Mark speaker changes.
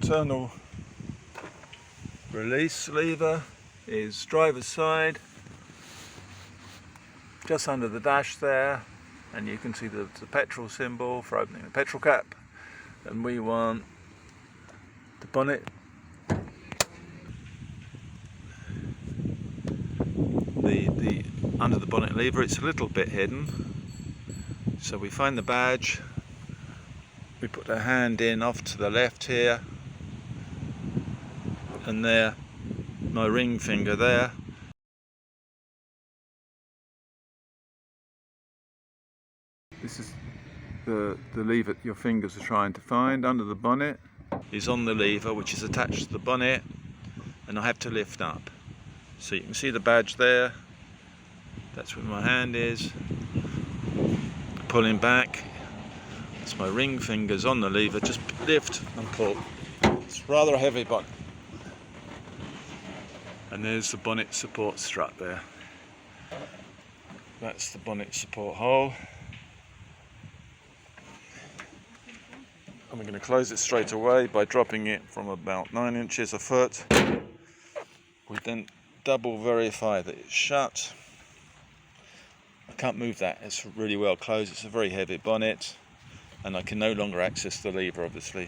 Speaker 1: internal release lever is driver's side, just under the dash there, and you can see the petrol symbol for opening the petrol cap. And we want the bonnet. The under the bonnet lever, it's a little bit hidden, so we find the badge, we put the hand in off to the left here, and there, my ring finger there. This is the lever your fingers are trying to find. Under the bonnet is on the lever, which is attached to the bonnet, and I have to lift up. So you can see the badge there, that's where my hand is. Pulling back, it's my ring fingers on the lever, just lift and pull. It's rather a heavy bonnet. And there's the bonnet support strut there. That's the bonnet support hole. And we're going to close it straight away by dropping it from about 9 inches a foot. We then double verify that it's shut. I can't move that, it's really well closed, it's a very heavy bonnet, and I can no longer access the lever obviously.